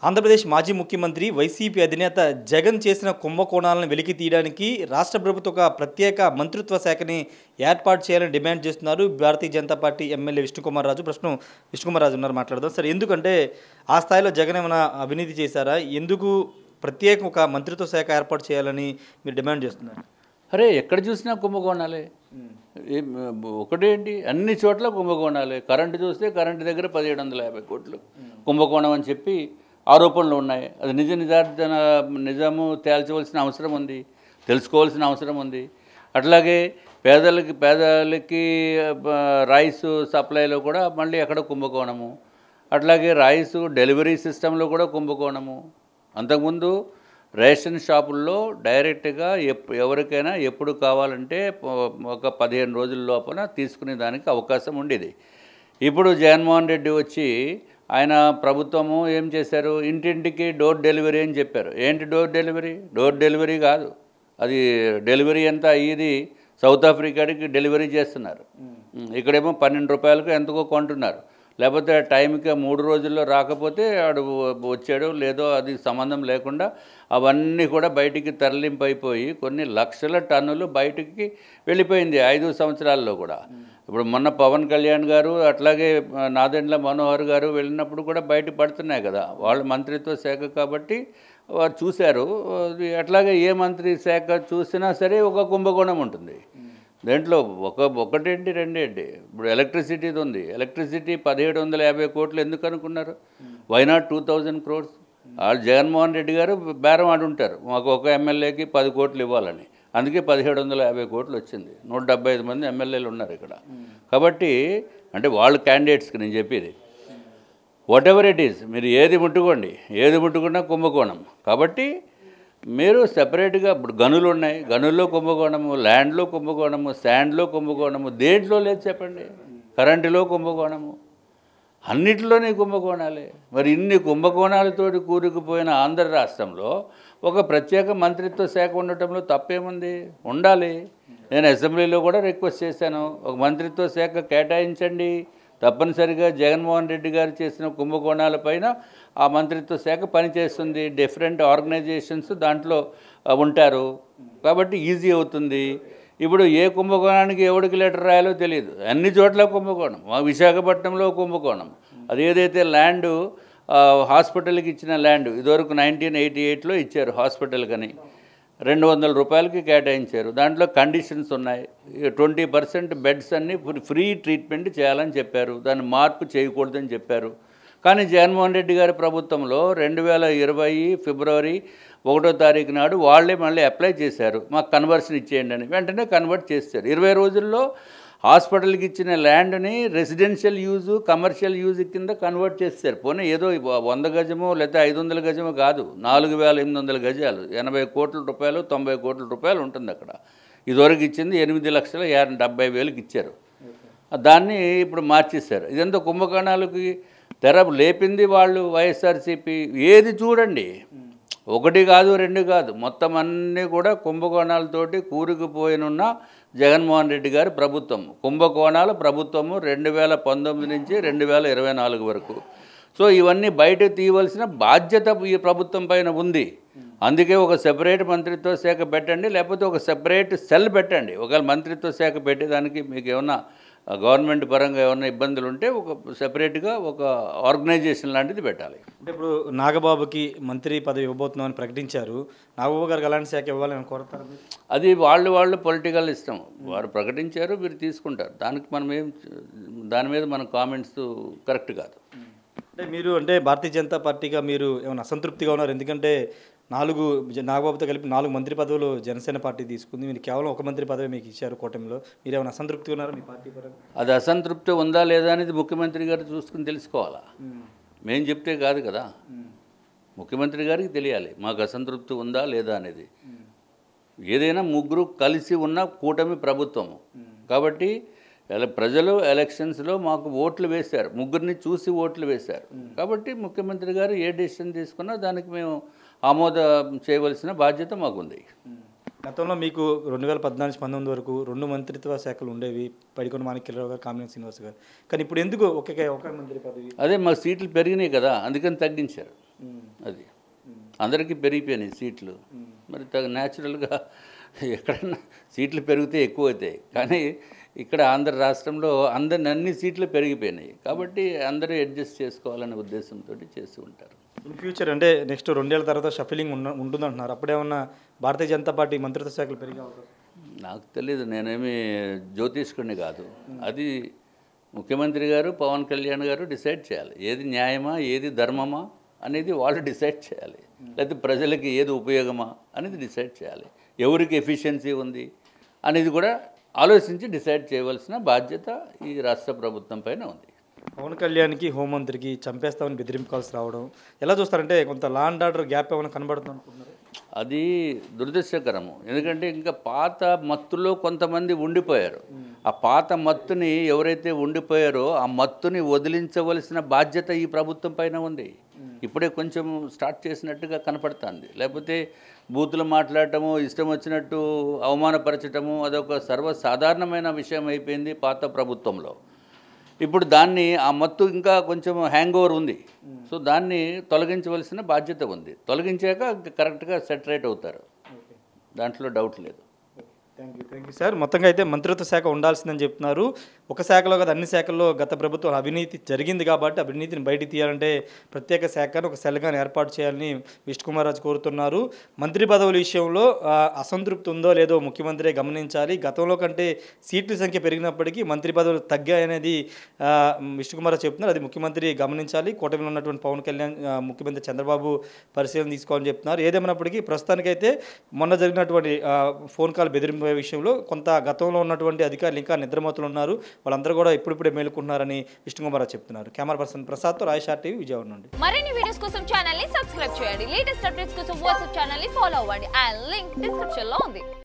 ఆంధ్రప్రదేశ్ మాజీ ముఖ్యమంత్రి వైసీపీ అధినేత జగన్ చేసిన కుంభకోణాలను వెలికి తీయడానికి రాష్ట్ర ప్రభుత్వం ఒక ప్రత్యేక మంత్రిత్వ శాఖని ఏర్పాటు చేయాలని డిమాండ్ చేస్తున్నారు భారతీయ జనతా పార్టీ ఎమ్మెల్యే విష్ణుకుమార్ రాజు. ప్రశ్న విష్ణుకుమార్ రాజు ఉన్నారు, మాట్లాడదాం. సార్, ఎందుకంటే ఆ స్థాయిలో జగన్ ఏమైనా అవినీతి చేశారా? ఎందుకు ప్రత్యేక ఒక మంత్రిత్వ శాఖ ఏర్పాటు చేయాలని మీరు డిమాండ్ చేస్తున్నారు? అరే ఎక్కడ చూసినా కుంభకోణాలే. ఒకటేంటి, అన్ని చోట్ల కుంభకోణాలే. కరెంటు చూస్తే కరెంటు దగ్గర 1750 కోట్లు కుంభకోణం అని చెప్పి ఆరోపణలు ఉన్నాయి. అది నిజము తేల్చవలసిన అవసరం ఉంది, తెలుసుకోవాల్సిన అవసరం ఉంది. అట్లాగే పేదలకి రైస్ సప్లైలో కూడా మళ్ళీ అక్కడ కుంభకోణము. అట్లాగే రైస్ డెలివరీ సిస్టంలో కూడా కుంభకోణము. అంతకుముందు రేషన్ షాపుల్లో డైరెక్ట్గా ఎవరికైనా ఎప్పుడు కావాలంటే ఒక 15 రోజుల లోపల తీసుకునే దానికి అవకాశం ఉండేది. ఇప్పుడు జగన్మోహన్ రెడ్డి వచ్చి ఆయన ప్రభుత్వము ఏం చేశారు, ఇంటింటికి డోర్ డెలివరీ అని చెప్పారు. ఏంటి డోర్ డెలివరీ? డోర్ డెలివరీ కాదు, అది డెలివరీ అంతా అయ్యేది సౌత్ ఆఫ్రికాకి డెలివరీ చేస్తున్నారు. ఇక్కడేమో 12 రూపాయలకు ఎంతకో కొంటున్నారు. లేకపోతే టైంకి 3 రోజుల్లో రాకపోతే వాడు వచ్చాడు లేదో అది సంబంధం లేకుండా అవన్నీ కూడా బయటికి తరలింపు అయిపోయి కొన్ని లక్షల టన్నులు బయటికి వెళ్ళిపోయింది 5 సంవత్సరాల్లో కూడా. ఇప్పుడు మొన్న పవన్ కళ్యాణ్ గారు అట్లాగే నాదెండ్ల మనోహర్ గారు వెళ్ళినప్పుడు కూడా బయట పడుతున్నాయి కదా, వాళ్ళ మంత్రిత్వ శాఖ కాబట్టి వారు చూశారు. అట్లాగే ఏ మంత్రి శాఖ చూసినా సరే ఒక కుంభకోణం ఉంటుంది. దాంట్లో ఒకటేంటి రెండేంటి. ఇప్పుడు ఎలక్ట్రిసిటీది ఉంది, ఎలక్ట్రిసిటీ 1750 కోట్లు ఎందుకు అనుకున్నారు? Why not 2000 crores? వాళ్ళు జగన్మోహన్ రెడ్డి గారు బేరం ఆడుంటారు, మాకు ఒక ఎమ్మెల్యేకి 10 కోట్లు ఇవ్వాలని. అందుకే 1750 కోట్లు వచ్చింది. 175 మంది ఎమ్మెల్యేలు ఉన్నారు ఇక్కడ. కాబట్టి అంటే వాళ్ళు క్యాండిడేట్స్కి నేను చెప్పేది, వాట్ ఎవర్ ఇట్ ఈస్, మీరు ఏది ముట్టుకోండి, ఏది ముట్టుకున్నా కుంభకోణం. కాబట్టి మీరు సెపరేట్గా ఇప్పుడు గనులు ఉన్నాయి, గనుల్లో కుంభకోణము, ల్యాండ్లో కుంభకోణము, శాండ్లో కుంభకోణము, దేంట్లో లేదు చెప్పండి. కరెంటులో కుంభకోణము, అన్నిటిలోనే కుంభకోణాలే. మరి ఇన్ని కుంభకోణాలతోటి కూరుకుపోయిన ఆంధ్ర రాష్ట్రంలో ఒక ప్రత్యేక మంత్రిత్వ శాఖ ఉండటంలో తప్పేముంది? ఉండాలి. నేను అసెంబ్లీలో కూడా రిక్వెస్ట్ చేశాను, ఒక మంత్రిత్వ శాఖ కేటాయించండి. తప్పనిసరిగా జగన్మోహన్ రెడ్డి గారు చేసిన కుంభకోణాలపైన ఆ మంత్రిత్వ శాఖ పనిచేస్తుంది. డిఫరెంట్ ఆర్గనైజేషన్స్ దాంట్లో ఉంటారు కాబట్టి ఈజీ అవుతుంది. ఇప్పుడు ఏ కుంభకోణానికి ఎవరికి లెటర్ రాయాలో తెలియదు, అన్ని చోట్ల కుంభకోణం. మా విశాఖపట్నంలో కుంభకోణం. అదేదైతే ల్యాండు హాస్పిటల్కి ఇచ్చిన ల్యాండ్ ఇదివరకు 1988లో ఇచ్చారు హాస్పిటల్కి అని, 200 రూపాయలకి కేటాయించారు. దాంట్లో కండిషన్స్ ఉన్నాయి. 20% బెడ్స్ అన్నీ ఫ్రీ ట్రీట్మెంట్ చేయాలని చెప్పారు, దాన్ని మార్పు చేయకూడదని చెప్పారు. కానీ జగన్మోహన్ రెడ్డి గారి ప్రభుత్వంలో 2020 ఫిబ్రవరి 1వ తారీఖు నాడు వాళ్ళే మళ్ళీ అప్లై చేశారు, మాకు కన్వర్షన్ ఇచ్చేయండి అని. వెంటనే కన్వర్ట్ చేశారు. 20 రోజుల్లో హాస్పిటల్కి ఇచ్చిన ల్యాండ్ని రెసిడెన్షియల్ యూజు, కమర్షియల్ యూజ్ కింద కన్వర్ట్ చేశారు. పోనీ ఏదో 100 గజమో లేకపోతే 500 గజమో కాదు, 4800 గజాలు, 80 కోట్ల రూపాయలు, 90 కోట్ల రూపాయలు ఉంటుంది అక్కడ. ఇదివరకు ఇచ్చింది 8,70,000కి ఇచ్చారు. దాన్ని ఇప్పుడు మార్చేశారు. ఇదంతా కుంభకోణాలకి తెర లేపింది వాళ్ళు వైఎస్ఆర్సీపీ. ఏది చూడండి, ఒకటి కాదు రెండు కాదు, మొత్తం అన్నీ కూడా కుంభకోణాలతోటి కూరుకుపోయినున్న జగన్మోహన్ రెడ్డి గారి ప్రభుత్వం. కుంభకోణాల ప్రభుత్వము 2019 నుంచి 2024 వరకు. సో ఇవన్నీ బయట తీయవలసిన బాధ్యత ఈ ప్రభుత్వం పైన ఉంది. అందుకే ఒక సెపరేట్ మంత్రిత్వ శాఖ పెట్టండి, లేకపోతే ఒక సెపరేట్ సెల్ పెట్టండి. ఒకవేళ మంత్రిత్వ శాఖ పెట్టేదానికి మీకు ఏమన్నా గవర్నమెంట్ పరంగా ఏమైనా ఇబ్బందులు ఉంటే ఒక సెపరేట్గా ఒక ఆర్గనైజేషన్ లాంటిది పెట్టాలి. అంటే ఇప్పుడు నాగబాబుకి మంత్రి పదవి ఇవ్వబోతున్నామని ప్రకటించారు, నాగబాబు గారికి అలాంటి శాఖ ఇవ్వాలని కోరుతారు? అది వాళ్ళు పొలిటికల్ ఇష్టం, వారు ప్రకటించారు, మీరు తీసుకుంటారు. దాని మీద మన కామెంట్స్ కరెక్ట్ కాదు. అంటే మీరు భారతీయ జనతా పార్టీగా మీరు ఏమైనా అసంతృప్తిగా ఉన్నారు? ఎందుకంటే నాగబాబుతో కలిపి 4 మంత్రి పదవులు జనసేన పార్టీ తీసుకుంది, మీరు కేవలం ఒక మంత్రి పదవి మీకు ఇచ్చారు కూటమిలో. మీరు ఏమైనా అసంతృప్తిగా ఉన్నారా మీ పార్టీ పరంగా? అది అసంతృప్తి ఉందా లేదా అనేది ముఖ్యమంత్రి గారు చూసుకుని తెలుసుకోవాలా, మేము చెప్తే కాదు కదా. ముఖ్యమంత్రి గారికి తెలియాలి మాకు అసంతృప్తి ఉందా లేదా అనేది. ఏదైనా ముగ్గురు కలిసి ఉన్న కూటమి ప్రభుత్వము కాబట్టి ప్రజలు ఎలక్షన్స్లో మాకు ఓట్లు వేశారు, ముగ్గురిని చూసి ఓట్లు వేశారు. కాబట్టి ముఖ్యమంత్రి గారు ఏ డెసిషన్ తీసుకున్నా దానికి మేము ఆమోదం చేయవలసిన బాధ్యత మాకుంది. గతంలో మీకు 2014-19 వరకు 2 మంత్రిత్వ శాఖలు ఉండేవి, పడికొండ మాణిక్యరావు గారు, కామినేని శ్రీనివాస్ గారు. కానీ ఇప్పుడు ఎందుకు ఒక మంత్రి పదవి? అదే మాకు సీట్లు పెరిగినాయి కదా, అందుకని తగ్గించారు. అది అందరికీ పెరిగిపోయినాయి సీట్లు. మరి న్యాచురల్గా ఎక్కడన్నా సీట్లు పెరిగితే ఎక్కువ అవుతాయి, కానీ ఇక్కడ ఆంధ్ర రాష్ట్రంలో అన్ని సీట్లు పెరిగిపోయినాయి కాబట్టి అందరూ అడ్జస్ట్ చేసుకోవాలనే ఉద్దేశంతో చేస్తూ ఉంటారు. ఇన్ ఫ్యూచర్ అంటే నెక్స్ట్ 2 ఏళ్ల తర్వాత షఫిలింగ్ ఉంటుందంటున్నారు. అప్పుడేమన్నా భారతీయ జనతా పార్టీ మంత్రిత్వ శాఖలు పెరిగే అవకాశం? నాకు తెలియదు, నేనేమి జ్యోతిష్కుడిని కాదు. అది ముఖ్యమంత్రి గారు పవన్ కళ్యాణ్ గారు డిసైడ్ చేయాలి. ఏది న్యాయమా ఏది ధర్మమా అనేది వాళ్ళు డిసైడ్ చేయాలి. లేకపోతే ప్రజలకి ఏది ఉపయోగమా అనేది డిసైడ్ చేయాలి. ఎవరికి ఎఫిషియన్సీ ఉంది అనేది కూడా ఆలోచించి డిసైడ్ చేయవలసిన బాధ్యత ఈ రాష్ట్ర ప్రభుత్వం పైన ఉంది. పవన్ కళ్యాణ్కి హోంమంత్రికి చంపేస్తామని బెదిరింపు కాల్స్ రావడం ఎలా చూస్తారంటే కొంత లా అండ్ ఆర్డర్ గ్యాప్ ఏమైనా కనబడుతుంది అనుకుంటున్నారు? అది దురదృష్టకరము. ఎందుకంటే ఇంకా పాత మత్తులో కొంతమంది ఉండిపోయారు. ఆ పాత మత్తుని ఎవరైతే ఉండిపోయారో ఆ మత్తుని వదిలించవలసిన బాధ్యత ఈ ప్రభుత్వం పైన ఉంది. ఇప్పుడే కొంచెం స్టార్ట్ చేసినట్టుగా కనపడుతుంది. లేకపోతే బూతులు మాట్లాడటము, ఇష్టం వచ్చినట్టు అవమానపరచటము అదొక సర్వసాధారణమైన విషయం అయిపోయింది పాత ప్రభుత్వంలో. ఇప్పుడు దాన్ని ఆ మత్తు ఇంకా కొంచెం హ్యాంగ్ ఓవర్ ఉంది. సో దాన్ని తొలగించవలసిన బాధ్యత ఉంది. తొలగించాక కరెక్ట్గా సెటరేట్ అవుతారు, దాంట్లో డౌట్ లేదు. Thank you sir. మొత్తంగా అయితే మంత్రిత్వ శాఖ ఉండాల్సిందని చెప్తున్నారు. ఒక శాఖలో కాదు అన్ని శాఖల్లో గత ప్రభుత్వం అవినీతి జరిగింది కాబట్టి అవినీతిని బయటికి తీయాలంటే ప్రత్యేక శాఖను ఒక సెల్గాను ఏర్పాటు చేయాలని విష్ణుకుమార్ రాజు కోరుతున్నారు. మంత్రి పదవుల విషయంలో అసంతృప్తి ఉందో లేదో ముఖ్యమంత్రి గమనించాలి. గతంలో కంటే సీట్ల సంఖ్య పెరిగినప్పటికీ మంత్రి పదవులు తగ్గాయనేది విష్ణుకుమార్ రాజు చెప్తున్నారు. అది ముఖ్యమంత్రి గమనించాలి. కూటమిలో ఉన్నటువంటి పవన్ కళ్యాణ్ ముఖ్యమంత్రి చంద్రబాబు పరిశీలన తీసుకోవాలని చెప్తున్నారు. ఏదేమైనప్పటికీ ప్రస్తుతానికైతే మొన్న జరిగినటువంటి ఫోన్ కాల్ బెదిరింపు విషయంలో కొంత గతంలో ఉన్నటువంటి అధికారులు ఇంకా నిద్రమోతులు ఉన్నారు. వాళ్ళందరూ కూడా ఇప్పుడిప్పుడే మేలుకుంటున్నారని విష్ణుకుమార్ చెప్తున్నారు. కెమెరా పర్సన్ ప్రసాద్తో రాయ్ టీవీ విజయవాడ నుండి. మరిన్ని వీడియోస్ కోసం ఛానల్ ని సబ్స్క్రైబ్ చేయండి. లేటెస్ట్ అప్డేట్స్ కోసం వాట్సాప్ ఛానల్ ని ఫాలో అవ్వండి. ఆ లింక్ డిస్క్రిప్షన్ లో ఉంది.